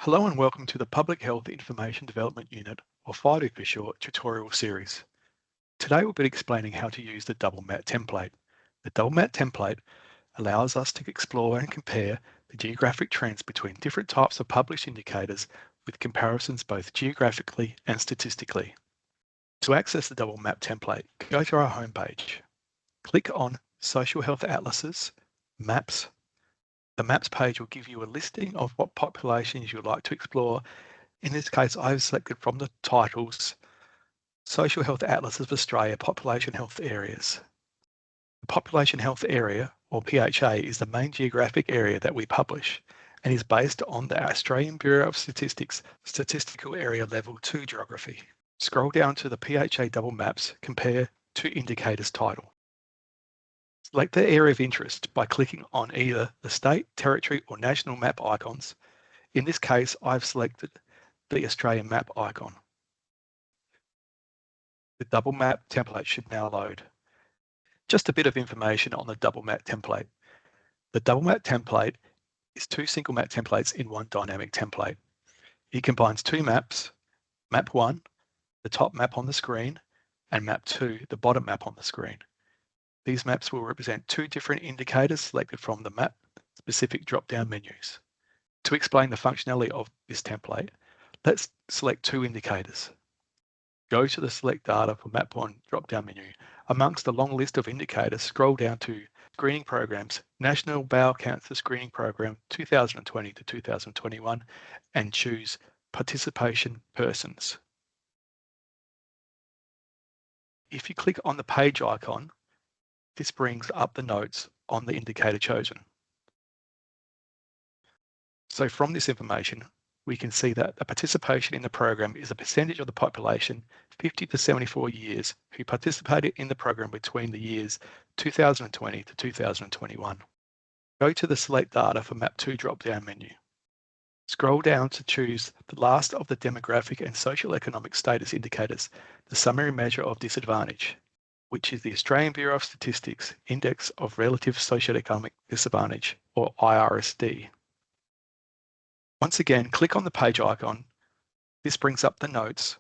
Hello and welcome to the Public Health Information Development Unit, or PHIDU for short, tutorial series. Today we'll be explaining how to use the Double Map template. The Double Map template allows us to explore and compare the geographic trends between different types of published indicators with comparisons both geographically and statistically. To access the Double Map template, go to our homepage. Click on Social Health Atlases, Maps. The Maps page will give you a listing of what populations you'd like to explore. In this case, I've selected from the titles, Social Health Atlases of Australia Population Health Areas. The Population Health Area, or PHA, is the main geographic area that we publish and is based on the Australian Bureau of Statistics Statistical Area Level 2 Geography. Scroll down to the PHA Double Maps, compare to Indicators title. Select the area of interest by clicking on either the state, territory, or national map icons. In this case, I've selected the Australian map icon. The Double Map template should now load. Just a bit of information on the Double Map template. The Double Map template is two single map templates in one dynamic template. It combines two maps, Map 1, the top map on the screen, and Map 2, the bottom map on the screen. These maps will represent two different indicators selected from the map-specific drop-down menus. To explain the functionality of this template, let's select two indicators. Go to the Select Data for Map 1 drop-down menu. Amongst the long list of indicators, scroll down to Screening Programs, National Bowel Cancer Screening Program 2020 to 2021, and choose Participation Persons. If you click on the page icon, this brings up the notes on the indicator chosen. So from this information, we can see that the participation in the program is a percentage of the population 50 to 74 years who participated in the program between the years 2020 to 2021. Go to the Select Data for Map 2 drop-down menu. Scroll down to choose the last of the demographic and socio-economic status indicators, the summary measure of disadvantage, which is the Australian Bureau of Statistics Index of Relative Socio-economic Disadvantage, or IRSD. Once again, click on the page icon. This brings up the notes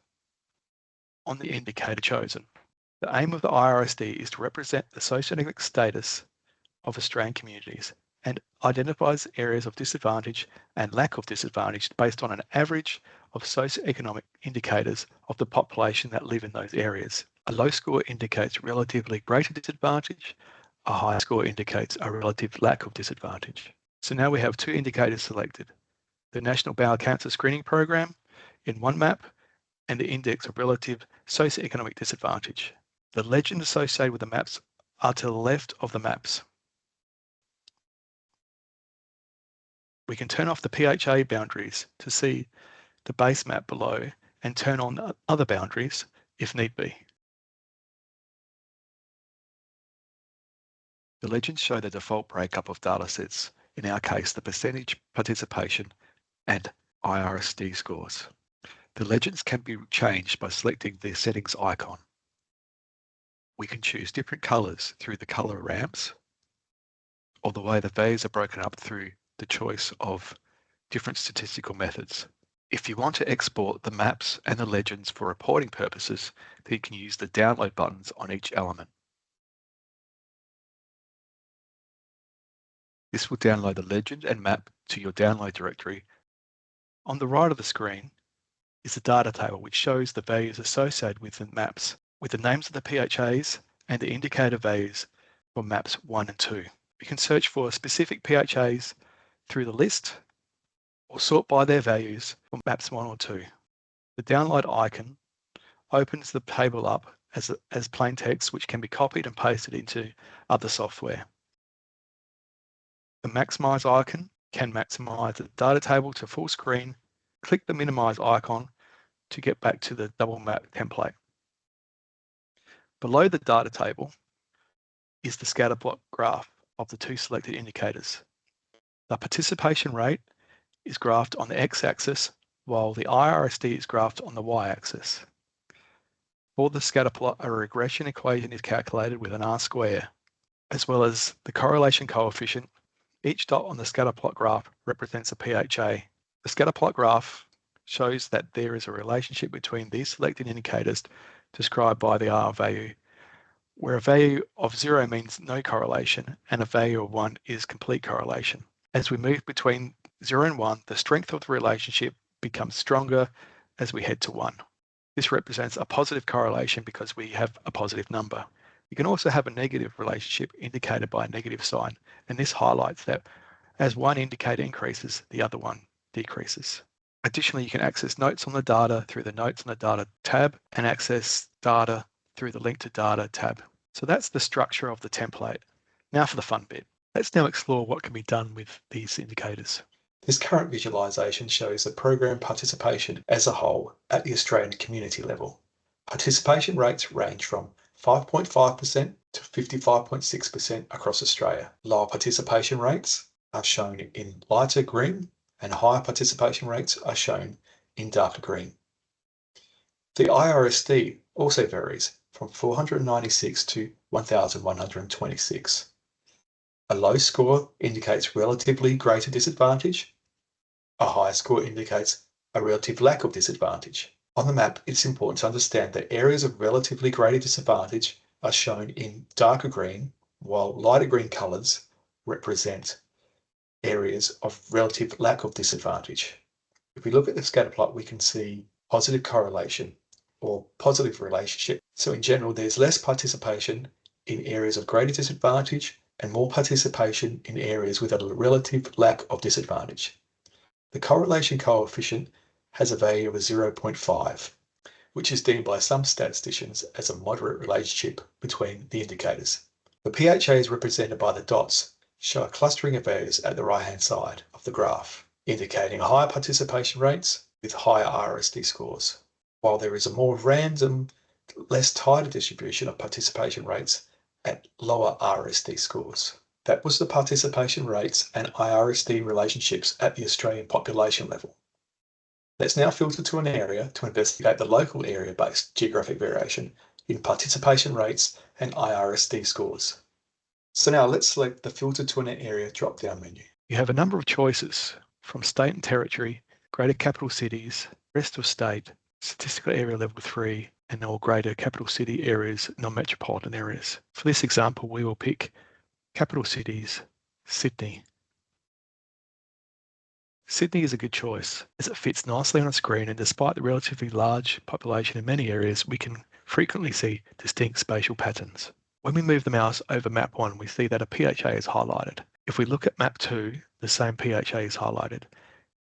on the indicator chosen. The aim of the IRSD is to represent the socioeconomic status of Australian communities and identifies areas of disadvantage and lack of disadvantage based on an average of socioeconomic indicators of the population that live in those areas. A low score indicates relatively greater disadvantage. A high score indicates a relative lack of disadvantage. So now we have two indicators selected: the National Bowel Cancer Screening Program in one map and the Index of Relative Socioeconomic Disadvantage. The legend associated with the maps are to the left of the maps. We can turn off the PHA boundaries to see the base map below and turn on other boundaries if need be. The legends show the default breakup of datasets, in our case the percentage participation and IRSD scores. The legends can be changed by selecting the settings icon. We can choose different colors through the color ramps, or the way the values are broken up through the choice of different statistical methods. If you want to export the maps and the legends for reporting purposes, then you can use the download buttons on each element. This will download the legend and map to your download directory. On the right of the screen is the data table, which shows the values associated with the maps, with the names of the PHAs and the indicator values for maps 1 and 2. We can search for specific PHAs through the list or sort by their values for maps 1 or 2. The download icon opens the table up as plain text, which can be copied and pasted into other software. The maximize icon can maximize the data table to full screen. Click the minimize icon to get back to the double map template. Below the data table is the scatter plot graph of the two selected indicators. The participation rate is graphed on the x-axis, while the IRSD is graphed on the y-axis. For the scatter plot, a regression equation is calculated with an R-square, as well as the correlation coefficient. Each dot on the scatter plot graph represents a PHA. The scatter plot graph shows that there is a relationship between these selected indicators described by the R value, where a value of 0 means no correlation and a value of 1 is complete correlation. As we move between 0 and 1, the strength of the relationship becomes stronger as we head to 1. This represents a positive correlation because we have a positive number. You can also have a negative relationship indicated by a negative sign, and this highlights that as one indicator increases, the other one decreases. Additionally, you can access notes on the data through the Notes on the Data tab and access data through the Link to Data tab. So that's the structure of the template. Now for the fun bit. Let's now explore what can be done with these indicators. This current visualization shows the program participation as a whole at the Australian community level. Participation rates range from 5.5% to 55.6% across Australia. Lower participation rates are shown in lighter green and higher participation rates are shown in darker green. The IRSD also varies from 496 to 1,126. A low score indicates relatively greater disadvantage. A high score indicates a relative lack of disadvantage. On the map, it's important to understand that areas of relatively greater disadvantage are shown in darker green, while lighter green colours represent areas of relative lack of disadvantage. If we look at the scatter plot, we can see positive correlation or positive relationship. So in general, there's less participation in areas of greater disadvantage and more participation in areas with a relative lack of disadvantage. The correlation coefficient has a value of 0.5, which is deemed by some statisticians as a moderate relationship between the indicators. The PHAs represented by the dots show a clustering of values at the right-hand side of the graph, indicating higher participation rates with higher IRSD scores, while there is a more random, less tighter distribution of participation rates at lower IRSD scores. That was the participation rates and IRSD relationships at the Australian population level. Let's now filter to an area to investigate the local area-based geographic variation in participation rates and IRSD scores. So now let's select the Filter to an Area drop-down menu. You have a number of choices from state and territory, greater capital cities, rest of state, statistical area level 3, and all greater capital city areas, non-metropolitan areas. For this example, we will pick capital cities, Sydney. Sydney is a good choice as it fits nicely on a screen, and despite the relatively large population in many areas, we can frequently see distinct spatial patterns. When we move the mouse over map 1, we see that a PHA is highlighted. If we look at map 2, the same PHA is highlighted.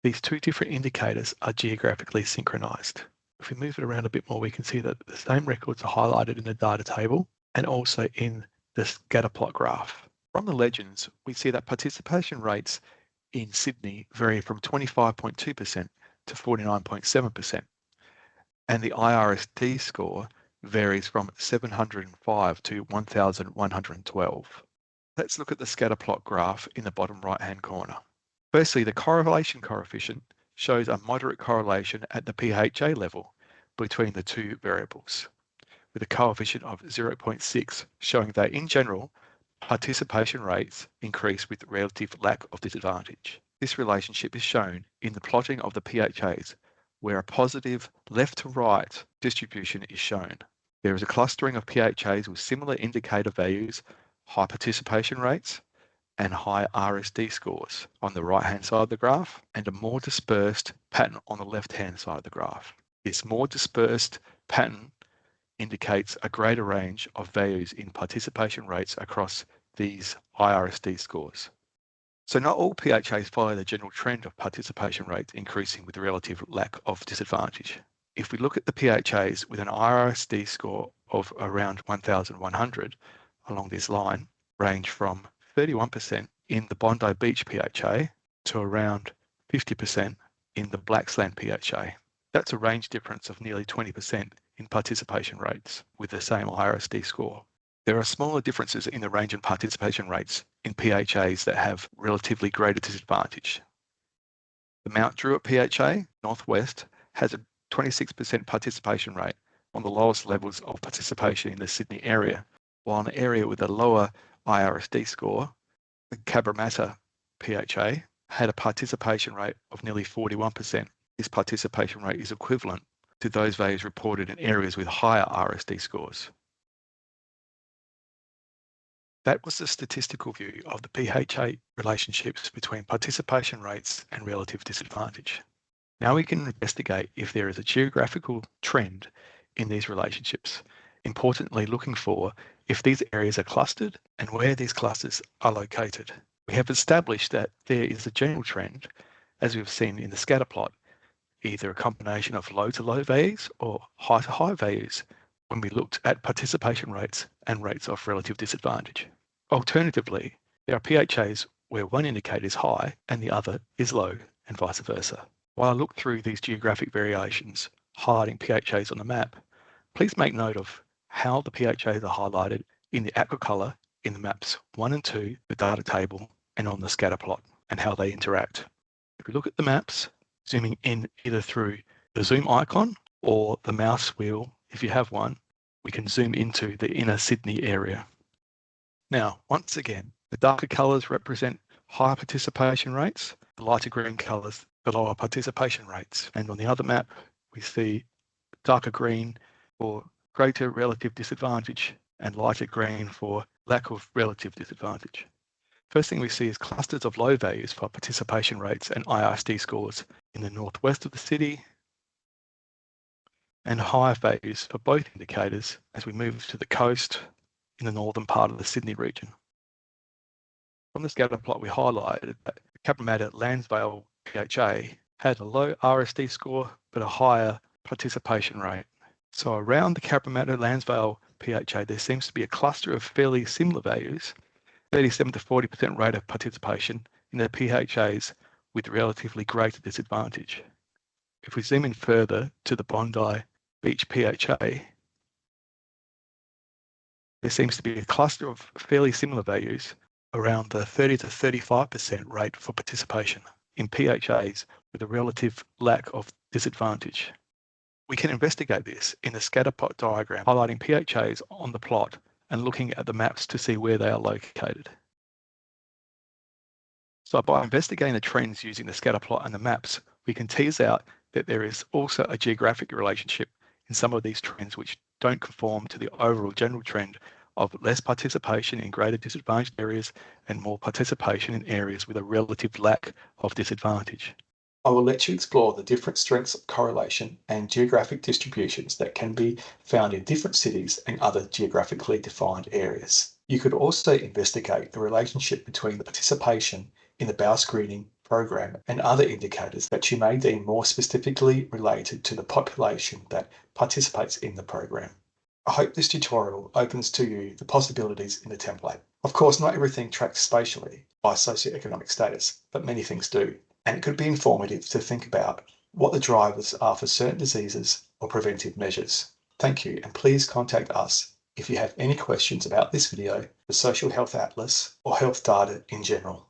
These two different indicators are geographically synchronized. If we move it around a bit more, we can see that the same records are highlighted in the data table and also in the scatter plot graph. From the legends, we see that participation rates in Sydney vary from 25.2% to 49.7%, and the IRSD score varies from 705 to 1,112. Let's look at the scatter plot graph in the bottom right-hand corner. Firstly, the correlation coefficient shows a moderate correlation at the PHA level between the two variables, with a coefficient of 0.6, showing that in general, participation rates increase with relative lack of disadvantage. This relationship is shown in the plotting of the PHAs, where a positive left to right distribution is shown. There is a clustering of PHAs with similar indicator values, high participation rates, and high IRSD scores on the right-hand side of the graph, and a more dispersed pattern on the left-hand side of the graph. This more dispersed pattern indicates a greater range of values in participation rates across these IRSD scores. So not all PHAs follow the general trend of participation rates increasing with relative lack of disadvantage. If we look at the PHAs with an IRSD score of around 1,100 along this line, range from 31% in the Bondi Beach PHA to around 50% in the Blacksland PHA. That's a range difference of nearly 20% in participation rates with the same IRSD score. There are smaller differences in the range and participation rates in PHAs that have relatively greater disadvantage. The Mount Druitt PHA, Northwest, has a 26% participation rate on the lowest levels of participation in the Sydney area, while an area with a lower IRSD score, the Cabramatta PHA, had a participation rate of nearly 41%. This participation rate is equivalent to those values reported in areas with higher IRSD scores. That was the statistical view of the PHA relationships between participation rates and relative disadvantage. Now we can investigate if there is a geographical trend in these relationships, importantly looking for if these areas are clustered and where these clusters are located. We have established that there is a general trend, as we've seen in the scatter plot, either a combination of low to low values or high to high values when we looked at participation rates and rates of relative disadvantage. Alternatively, there are PHAs where one indicator is high and the other is low, and vice versa. While I look through these geographic variations, highlighting PHAs on the map, please make note of how the PHAs are highlighted in the aqua colour in the maps 1 and 2, the data table, and on the scatter plot, and how they interact. If we look at the maps, zooming in either through the zoom icon or the mouse wheel, if you have one, we can zoom into the inner Sydney area. Now, once again, the darker colours represent higher participation rates, the lighter green colours, the lower participation rates. And on the other map, we see darker green for greater relative disadvantage and lighter green for lack of relative disadvantage. First thing we see is clusters of low values for participation rates and IRSD scores in the northwest of the city, and higher values for both indicators as we move to the coast in the northern part of the Sydney region. From the scatter plot, we highlighted that Cabramatta-Lansvale PHA had a low RSD score but a higher participation rate. So around the Cabramatta-Lansvale PHA, there seems to be a cluster of fairly similar values, 37 to 40% rate of participation in the PHAs with relatively greater disadvantage. If we zoom in further to the Bondi Beach PHA, there seems to be a cluster of fairly similar values around the 30 to 35% rate for participation in PHAs with a relative lack of disadvantage. We can investigate this in the scatter plot diagram, highlighting PHAs on the plot and looking at the maps to see where they are located. So by investigating the trends using the scatter plot and the maps, we can tease out that there is also a geographic relationship in some of these trends which don't conform to the overall general trend of less participation in greater disadvantaged areas and more participation in areas with a relative lack of disadvantage. I will let you explore the different strengths of correlation and geographic distributions that can be found in different cities and other geographically defined areas. You could also investigate the relationship between the participation in the Bowel screening program and other indicators that you may deem more specifically related to the population that participates in the program. I hope this tutorial opens to you the possibilities in the template. Of course, not everything tracks spatially by socioeconomic status, but many things do. And it could be informative to think about what the drivers are for certain diseases or preventive measures. Thank you, and please contact us if you have any questions about this video, the Social Health Atlas, or health data in general.